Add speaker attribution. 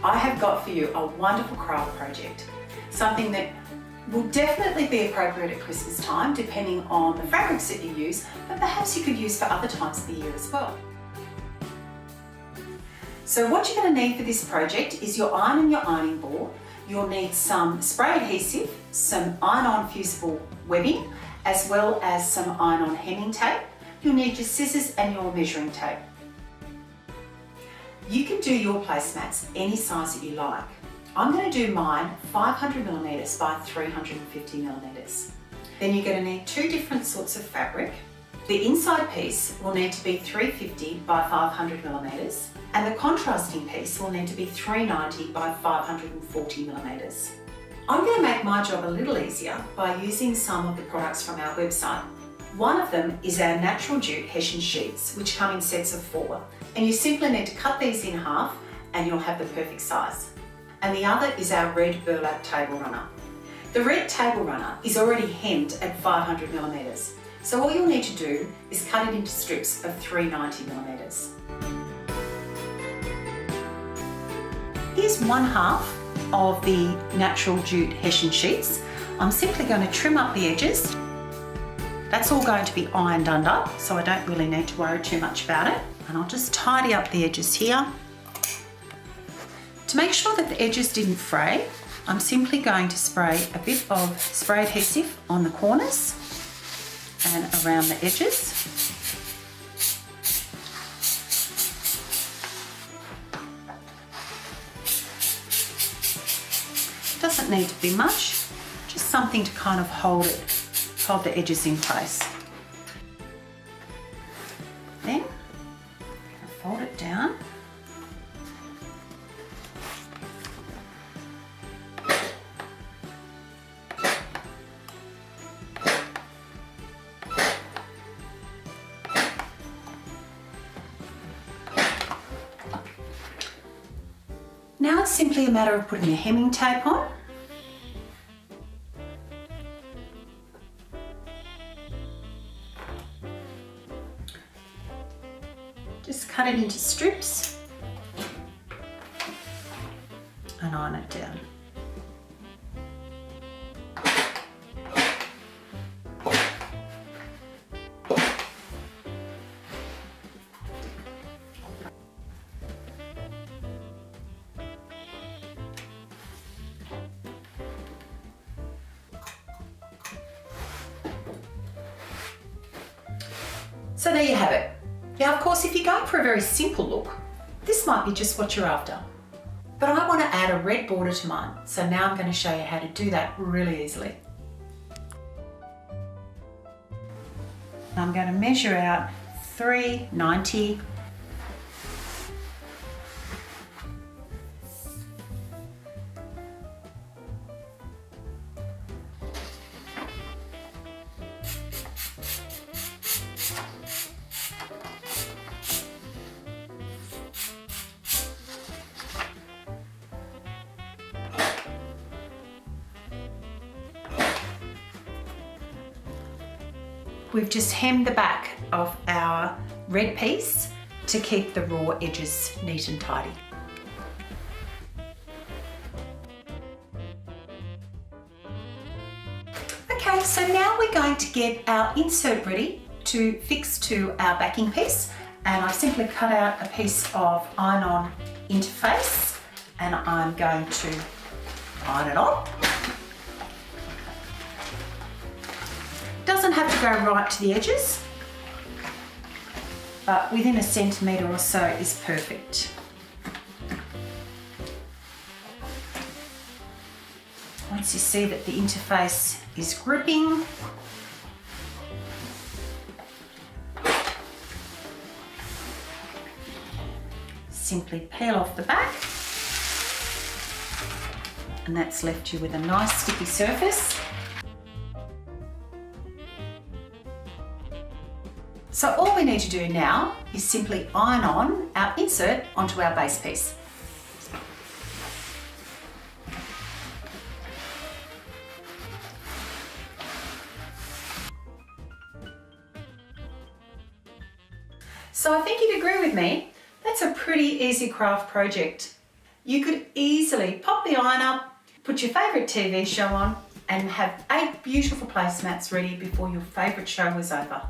Speaker 1: I have got for you a wonderful craft project, something that will definitely be appropriate at Christmas time depending on the fabrics that you use, but perhaps you could use for other times of the year as well. So what you're going to need for this project is your iron and your ironing board. You'll need some spray adhesive, some iron-on fusible webbing, as well as some iron-on hemming tape. You'll need your scissors and your measuring tape. You can do your placemats any size that you like. I'm going to do mine 500mm by 350mm. Then you're going to need two different sorts of fabric. The inside piece will need to be 350 by 500mm, and the contrasting piece will need to be 390 by 540mm. I'm going to make my job a little easier by using some of the products from our website. One of them is our natural jute hessian sheets, which come in sets of 4, and you simply need to cut these in half and you'll have the perfect size. And the other is our red burlap table runner. The red table runner is already hemmed at 500mm, so all you'll need to do is cut it into strips of 390mm. Here's one half of the natural jute hessian sheets. I'm simply going to trim up the edges. That's all going to be ironed under, so I don't really need to worry too much about it. And I'll just tidy up the edges here. To make sure that the edges didn't fray, I'm simply going to spray a bit of spray adhesive on the corners and around the edges. Doesn't need to be much, just something to kind of hold the edges in place. Then fold it down. Now it's simply a matter of putting your hemming tape on. Just cut it into strips and iron it down. So there you have it. Now, of course, if you're going for a very simple look, this might be just what you're after. But I want to add a red border to mine, so now I'm going to show you how to do that really easily. I'm going to measure out 390. We've just hemmed the back of our red piece to keep the raw edges neat and tidy. Okay, so now we're going to get our insert ready to fix to our backing piece, and I've simply cut out a piece of iron-on interface and I'm going to iron it on. Doesn't have to go right to the edges, but within 1 centimetre or so is perfect. Once you see that the interface is gripping, simply peel off the back, and that's left you with a nice sticky surface. So all we need to do now is simply iron on our insert onto our base piece. So I think you'd agree with me, that's a pretty easy craft project. You could easily pop the iron up, put your favourite TV show on, and have 8 beautiful placemats ready before your favourite show was over.